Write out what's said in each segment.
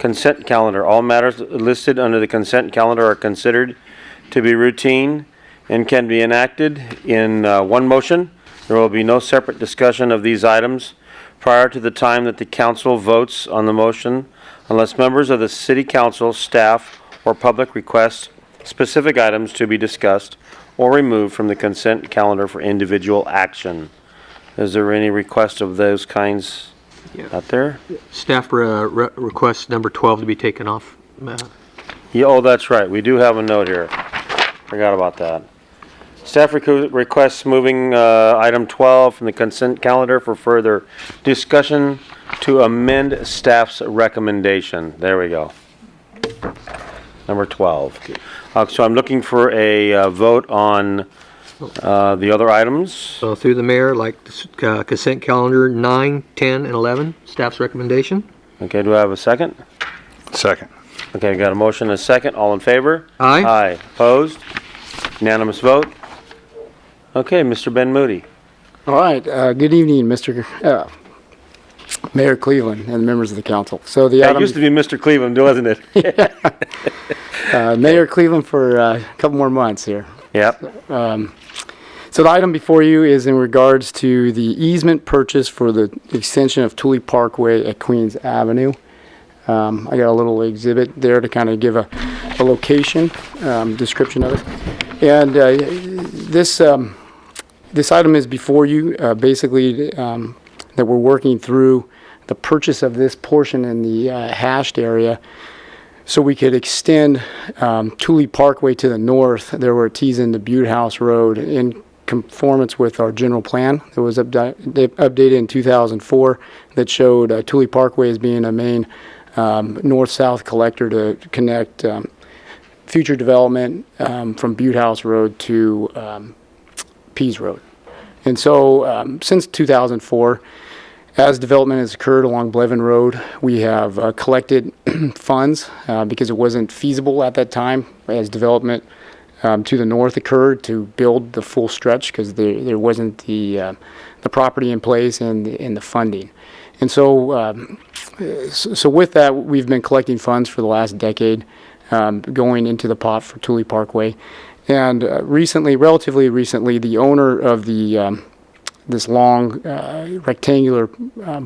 Consent calendar. All matters listed under the consent calendar are considered to be routine and can be enacted in one motion. There will be no separate discussion of these items prior to the time that the council votes on the motion unless members of the city council, staff, or public request specific items to be discussed or removed from the consent calendar for individual action. Is there any request of those kinds out there? Staff requests number 12 to be taken off. Yeah, oh, that's right. We do have a note here. Forgot about that. Staff requests moving item 12 from the consent calendar for further discussion to amend staff's recommendation. There we go. Number 12. So I'm looking for a vote on the other items. So through the mayor, like consent calendar 9, 10, and 11, staff's recommendation. Okay, do I have a second? Second. Okay, got a motion and a second. All in favor? Aye. Aye. Opposed? Unanimous vote. Okay, Mr. Ben Moody. All right. Good evening, Mr. Mayor Cleveland and members of the council. So the That used to be Mr. Cleveland, wasn't it? Mayor Cleveland for a couple more months here. Yep. So the item before you is in regards to the easement purchase for the extension of Thule Parkway at Queens Avenue. I got a little exhibit there to kind of give a location description of it. And this item is before you, basically that we're working through the purchase of this portion in the hashed area so we could extend Thule Parkway to the north. There were tees into Butte House Road in conformance with our general plan that was updated in 2004 that showed Thule Parkway as being a main north-south collector to connect future development from Butte House Road to Pease Road. And so since 2004, as development has occurred along Blevin Road, we have collected funds because it wasn't feasible at that time as development to the north occurred to build the full stretch because there wasn't the property in place and the funding. And so, so with that, we've been collecting funds for the last decade going into the pot for Thule Parkway. And recently, relatively recently, the owner of the this long rectangular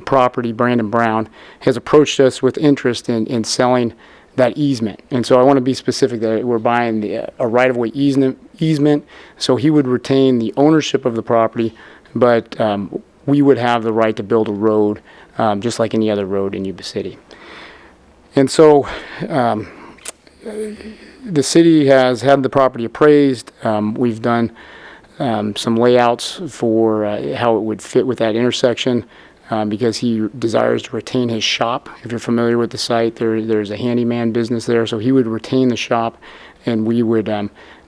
property, Brandon Brown, has approached us with interest in selling that easement. And so I want to be specific that we're buying a right-of-way easement, so he would retain the ownership of the property, but we would have the right to build a road just like any other road in Yuba City. And so the city has had the property appraised. We've done some layouts for how it would fit with that intersection because he desires to retain his shop. If you're familiar with the site, there's a handyman business there, so he would retain the shop, and we would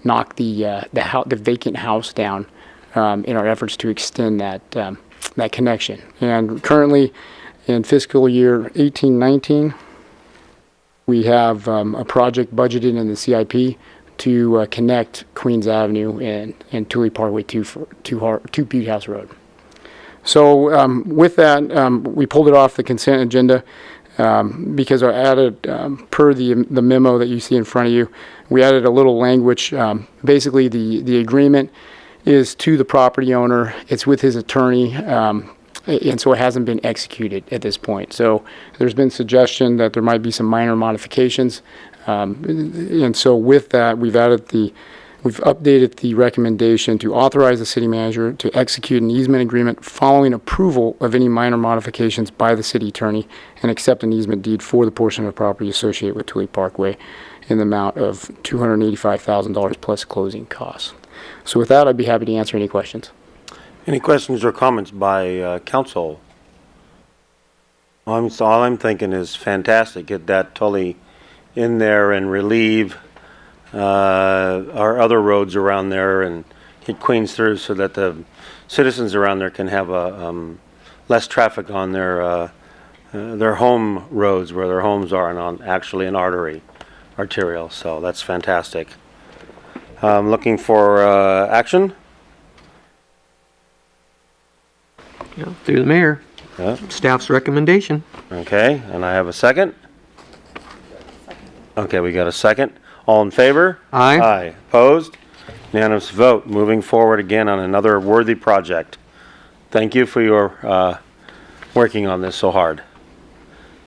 knock the vacant house down in our efforts to extend that connection. And currently, in fiscal year 18-19, we have a project budgeted in the CIP to connect Queens Avenue and Thule Parkway to Butte House Road. So with that, we pulled it off the consent agenda because I added, per the memo that you see in front of you, we added a little language. Basically, the agreement is to the property owner. It's with his attorney. And so it hasn't been executed at this point. So there's been suggestion that there might be some minor modifications. And so with that, we've updated the recommendation to authorize the city manager to execute an easement agreement following approval of any minor modifications by the city attorney and accept an easement deed for the portion of property associated with Thule Parkway in the amount of $285,000 plus closing costs. So with that, I'd be happy to answer any questions. Any questions or comments by council? All I'm thinking is fantastic. Get that totally in there and relieve our other roads around there and get Queens through so that the citizens around there can have less traffic on their home roads where their homes are and on actually an arterial. So that's fantastic. I'm looking for action. Through the mayor, Yeah. staff's recommendation. Okay, and I have a second. Okay, we got a second. All in favor? Aye. Aye. Opposed? Unanimous vote. Moving forward again on another worthy project. Thank you for your working on this so hard.